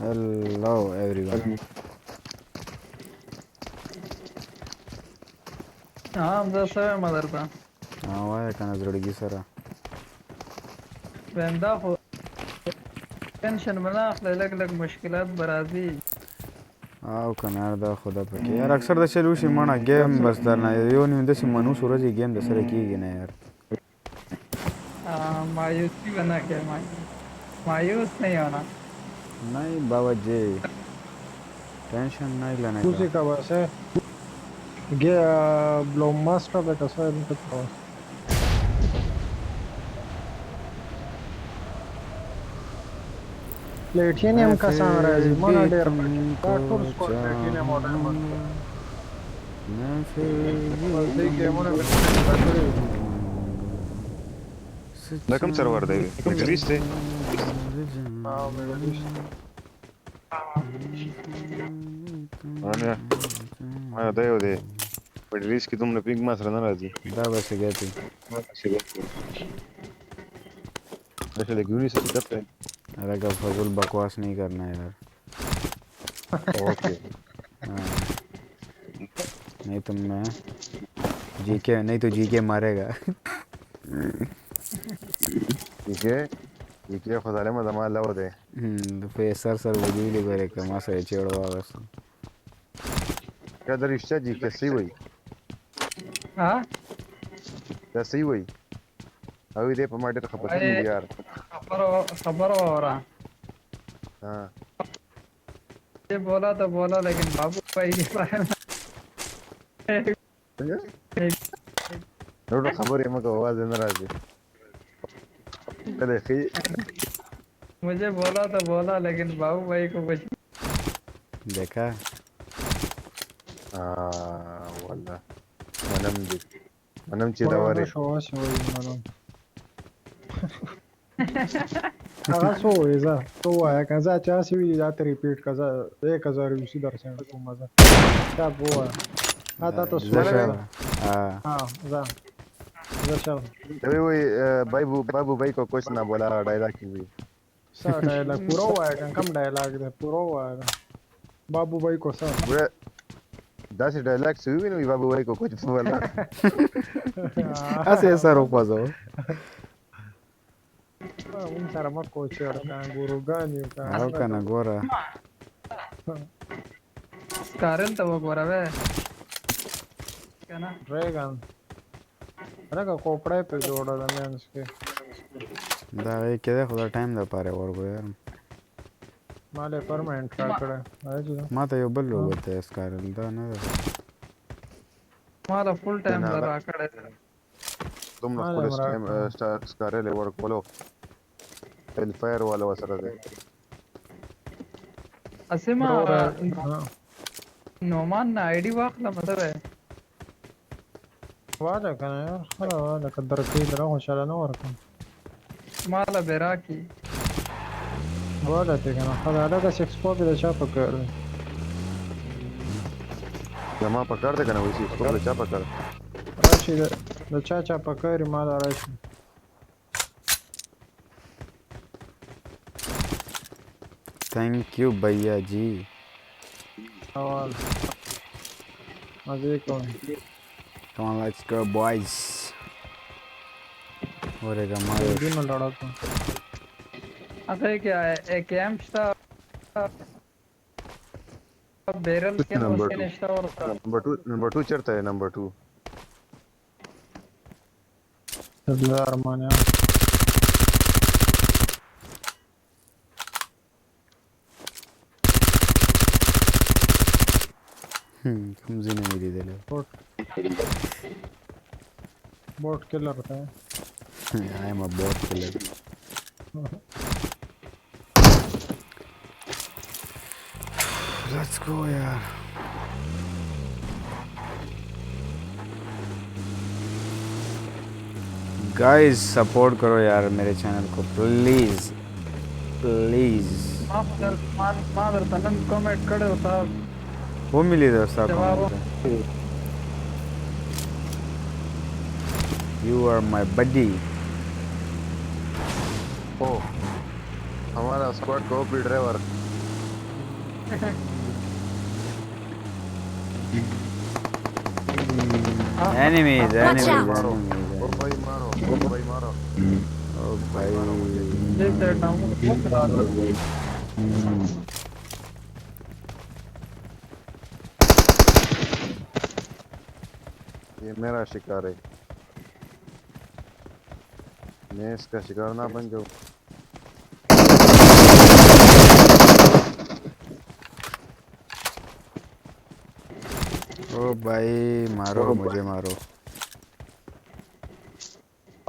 Hello everyone. हाँ बस है मदर का وای کنه زړګي سره بندا خو ټینشن منا اخلي لګ لګ مشکلات برازي او کنه دا خدا پکې یار اکثر د چلو شي مړه گیم بس درنه یو نیم د سیمنو سورج گیم د سره کیږي نه یار मायूसी बना के मायूस नहीं होना नहीं बाबा जी टेंशन नहीं लेने का Música va a ser blockbuster beta soy nunca trabajo. Platinum का साम राजी मना डेर का टूर स्कोर प्लेटिनियम ऑर्डर मत मैं फिर बस दे गेमों में बैठे Da kam server دی Middle East دی हां मेरे लिस्ट انا دا یو دی Middle East کې دومره پینګ ما سره نه راځي دا بس گیتی دا چې لګونی څه ډپ دی लगा फजूल बकवास नहीं करना यार اوکے नहीं तो मैं जीके नहीं तो जीके मारेगा ٹھیک ہے یہ خو ظالمه زما لو دی पे सर वजूली करे कमा से चेड़वा बस دا رښتیا جی کې سی وای हाँ دا سی وای او دې په ما ډېر خپه شوم یار खबर हो रहा ها ये बोला तो बोला लेकिन बाबू भाई के बारे में نو خبرې مکه आवाज نه راځي کله خي मुझे बोला तो बोला लेकिन बाबू भाई को कुछ देखा والله منم چې دا وره شو شو منم هغه سو ایزا تو وایا کزا چا سی وی دا ته ریپیټ کزا 1020% کو مزه تا بوا اتا تو سوال हाँ जा जा चल अबे वही बाबू भाई को कुछ ना बोला डायलॉग की भी सा डायलॉग पूरा हुआ है कम डायलॉग है पूरा हुआ है बाबू भाई को सा पूरा 10 डायलॉग से भी नहीं बाबू भाई को कुछ बोला ऐसे ऐसा रोक पाजो un सारा मत कोच और का गुरु गानी का आओ kana gora कारण तो वो बोला वे क्या ना ड्रैगन अरे का कोपड़ा पे जोड़ा था मैं उसके da ve que dejo da time da pare और वो यार माले परमानेंट काकड़ा है जी माता यो बल्लो होते है इसका da ना हमारा फुल टाइम जरा कड़े तुम लोग पूरे टाइम स्टार्ट कर रहे वर्क बोलो el fire वाला वसरा दे असीमा हाँ नोमान ना आईडी वाक ना मतलब है वादा करना यार खरा वादा कदर कई तरह होशाला ना और का माला बेराकी वादा ते करना खरा अलग सिक्स पॉप पे छाप कर जमा पकड़ दे करना वैसे इसको ले चा पकड़ राशि द चाचा पकड़ माला राशि थैंक यू भैया जी सवाल मजे कौन come on let's go boys ओरेगा मारो दिन में लड़ा तो अरे क्या है एक कैंप था बैरल के Number उसके two. निश्ता और था नंबर 2 चढ़ता है नंबर 2 सरदार माने कम जीने मेरी दिले बोट किलर था I am a bot killer let's go यार गाइस सपोर्ट करो यार मेरे चैनल को प्लीज प्लीज मादर तनन कमेंट करे होता वो मिली दोस्ता जवाब यू आर माय बडी ओ हमारा स्क्वाड को भी driver Enemies, Watch enemies, out. enemies. ओ भाई मारो, ओ भाई मारो। Oh भाई ये साइड ना वो करा दो। ये मेरा शिकार है, मैं इसका शिकार ना बन जाऊं। ओ भाई मारो मुझे मारो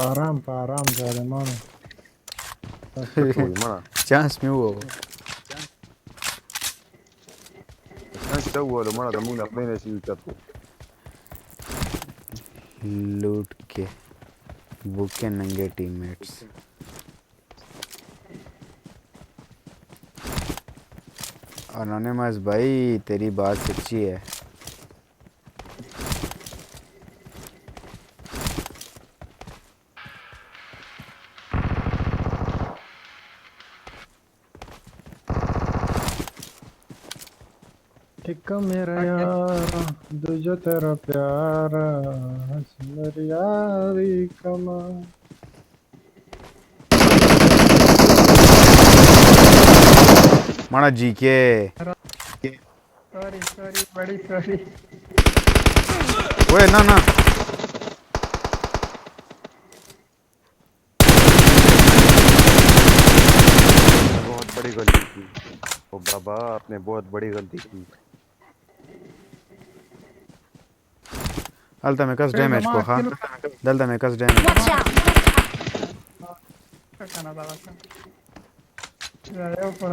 आराम पे आराम जालिमानो कोई मरा चांस में वो كان سوى له مرة مو نقلين شيء يكتبوا लूट के भूखे नंगे टीममेट्स अनोनिमस भाई तेरी बात सच्ची है एक मेरा यारा दूजा तेरा प्यारा मेरी यारी कमा माना जी के सॉरी सॉरी बड़ी सॉरी। ओए ना ना बहुत बड़ी गलती की ओ बाबा आपने बहुत बड़ी गलती की दलता में कस डैमेज को हाँ दलता में कस डैमेज Watch out! खाना दावा का जाए ऊपर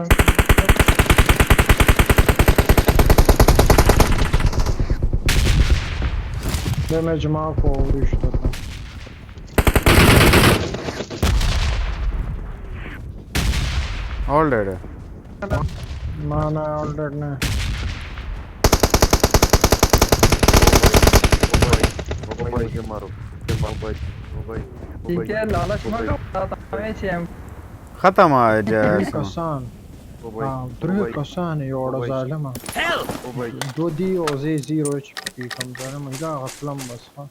damage معكو ويشتغل ऑल डेड है ما انا already ओ भाई के मारो ओ भाई ठीक है लालच मत बताता हमें चैम ختم आज كسان ओ भाई طريق كسان يورا ظالمة ओ भाई دو دي او زي زيرو اتش بي كم ظالمة جا غطلم بس ها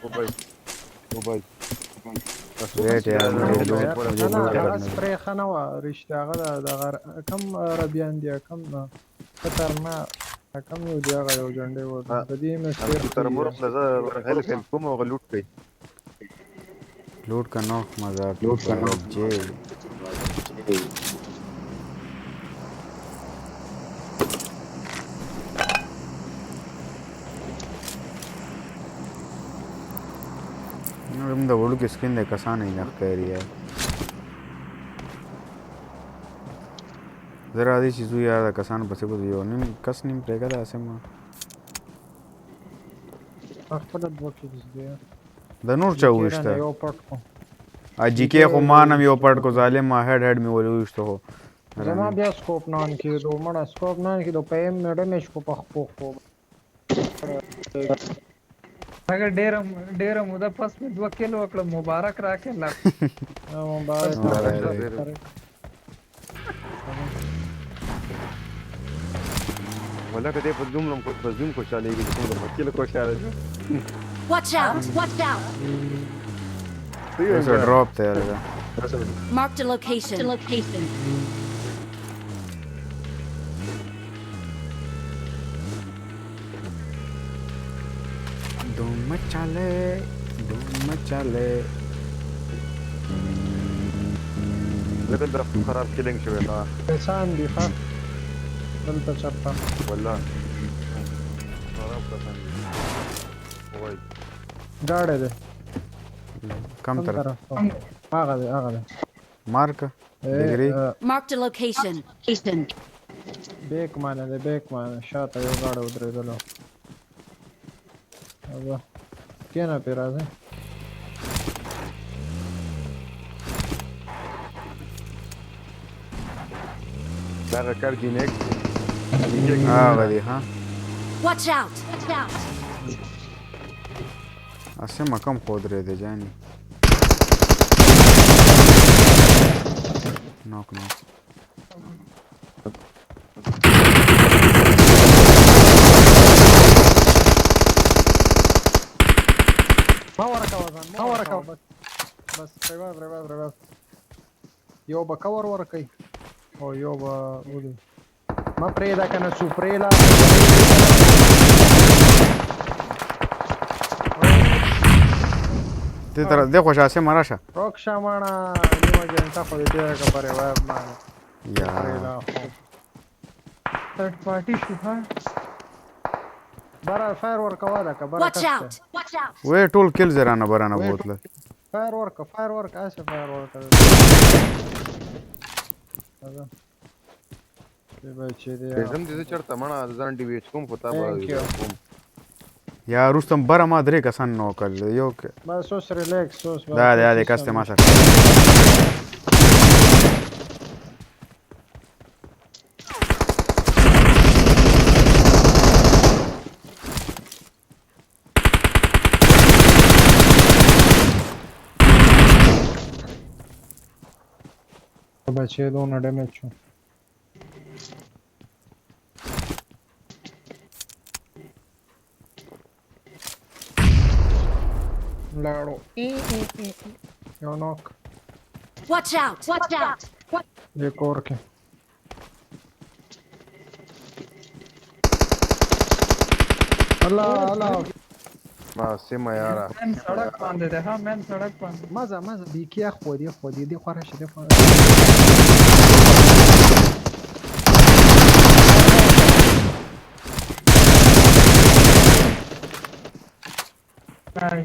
ओ भाई ओ भाई वेट यार मुझे लूट انا करने بس بريخ انا وريشتا غدا كم ربيان دي كم خطرنا كم يو دي غا يو جنډي و د دې مسیر ترى مرق لذا هل كم وغلوت كي लूट का नौ मजा लूट का नौ जे नरम द वुड की स्किन दे कसा नहीं नख कह रही है जरा आधी चीज़ यार कसान बसे को दियो नहीं कस नहीं पड़ेगा था ऐसे में خپل دوه کیږي دی د نور چا وشته یو پټ کو اجی کې خو مانم یو پټ کو ظالم ما هډ می ولې وشته هو زما بیا سکوپ نان کېدو مړه سکوپ نان کېدو په ایم ډیمیج کو پخ پوخ کو اگر ډیر موده پس مې 2 کیلو وکړه مبارک راکې الله مبارک ولا كده بزوم کو چالے گی تو مکل کو چالے Watch out! Watch out! ऐसा ड्रॉप थे यार Marked a location. धूम मचाले لكن ده خراب كيلينج شويه ها انسان دي ها دلته چپا ولا خراب كسان وای گاڑه ده कम तरफ هغه ده mark degree Marked a location. بیک مانه ده بیک مانه شاته یو گاڑه ودرېدلو ابا کېنه پې راځه ده کار دینک غادي ها Watch out! ऐसे मकम खोद रहे थे जानी नॉक ما ورکوه ځان ما ورکوه بس پرېږده یو به کور ورکوي او یو به ولي مه پرېږده که نه سوپرېله دې خوا شاسې مه راشه روک شه ماڼه نیمه ګنټه خو دې ډېره که پرې وایم ماڼه یا پرېږده خو थर्ड पार्टी شو ها بره فایر ورکوه ده که بره Watch کس out! دی Watch out! وې ټول کل زه رانه برانه بوتله فایر ورکه هسې فایر ورکه دې بچې دی زم دې زه چېرته مړه ځان ډي وي ایچ کوم خو تا به Thank you. کوم یا رستم بره ما درې کسان نو کړل یو بس اوس ریلیکس اوس دا دې کس ته ما سره بچې دونه ډیمیج شو لاړو یو نوک Watch out! Watch out! دې کور کې الله ما سیمه یاره من سړک باندې ده ها من سړک باندې مزه بیکي خودی دې خورا شه دې خورا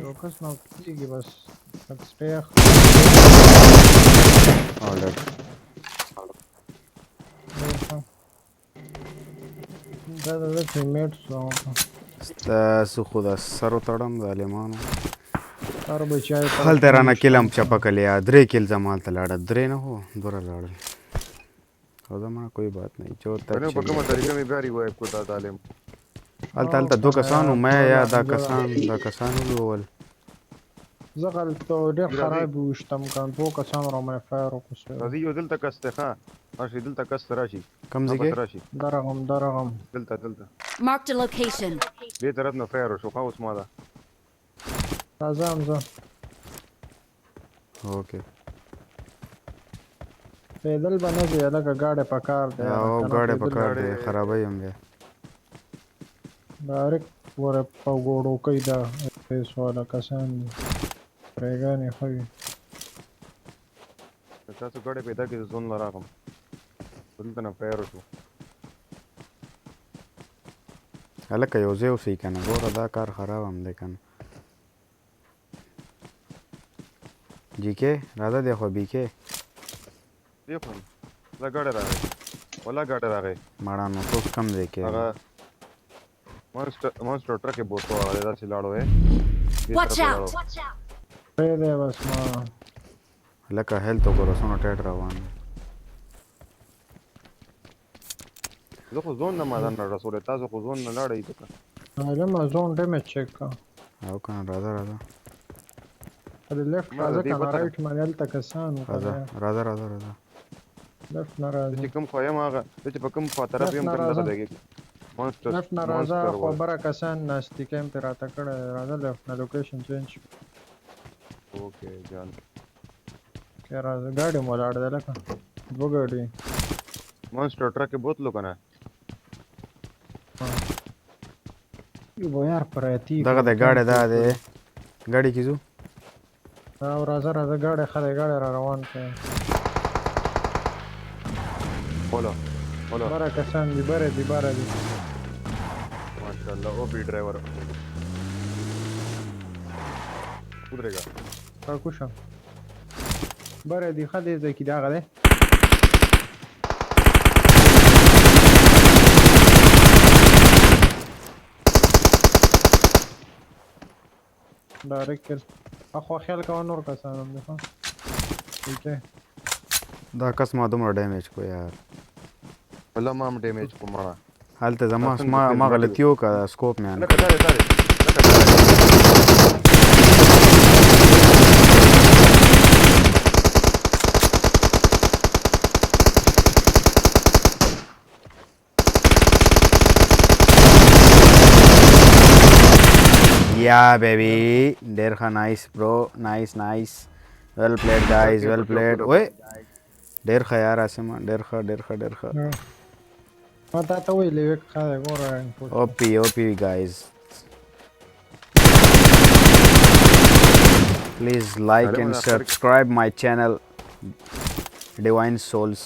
یو کس نو کېږي بس سپیخ دا د ټیممیټ سو تاسو خو د سرو تړم ظالمانو هر بچای هلته رانه کلم چپه کلیا 3 کل زمال ته لاړه 3 نه هو دوره لاړل او زما کوئی بات نہیں جو په کومه طریقه مې بیا ریوایو کو دا ظالم هلته دو کسانو مې یا دا کسانو ول زه غلطه ډېر خراب وشتم کان دوه کسانو را مې فایر وکړ راځي یو دلته کس ته ښه راشي دلته کس ته راشي کم ځای کې راشي درغم دلته Marked a location. دې طرف نه فایر وشو خو اوس ما ده راځم زه اوکې پیدل به نه ځې لکه ګاډی په کار دی او ګاډی په کار دی خرابوي هم دی ډایرکټ ور په ګوړو کوي دا پیس والا کسان دي پرېږانې ښه وي تاسو ګاډی پیدا کړئ زه ځون له راغلم دلته نه فایر وشو هلکه یو ځای اوسئ که نه ګوره دا کار خراب هم دی که نه جی کې راځه دی خو بي کې دی خو دا ګاډی راغی ولا ګاډی راغی مړه نو څوک کم دی کې هغه مونسټر ټرک یې بوتو هغه داسې لاړو دی Watch out! پرېږدی بس ما هلکه هیلت وګوره څومره ټایټ روان دی زه خو زون نه ما ځان رسولی تاسو خو زون نه لاړئ ځکه معلومه زون ډیمیج چک کا او که نه راځه په دې لیفټ راځه که نه رایټ باندې هلته کسان وو که نه راځه لیفټ نه زه راځه چې کوم خوا یم هغه زه چې په کوم خوا طرف یم کوم دغه دی لیفټ نه راځه خو بره کسان ناستي کیمپ یې راته کړی راځه لیفټ نه لوکیشن چینج اوکې جان که راځه ګاډي مو ولاړ دی لکه دوه ګاډي مونسټر ټرک یې بوتلو که نه یو یار پراتی دغه د ګاډی دا دی ګاډي کې ځو او راځه ګاډي ښه دی ګاډي را روان کړی بولو بره کسان دي بره دي ماشاءالله او پی ډرایور ودرېږه کوشم بره دي ښه دی ځای کې دغه دی ډایرکټ کل اخوا خیال کوه نور کسان هم دي ښه ٹھیک ہے دا کس ما دومره ډیمیج کو یار والله ما هم ډیمیج کوم مړه هلته زما ما غلطي وکړه سکوپ مې لکه دا دی Yeah, baby. Derkha, nice, bro. Nice. Well played, guys. Well played. Wait. Derkha, yaar, Asima. Derkha. ما تا ته ویلې وک خاله ګوره OP, guys. Please like and subscribe my channel, Divine Souls.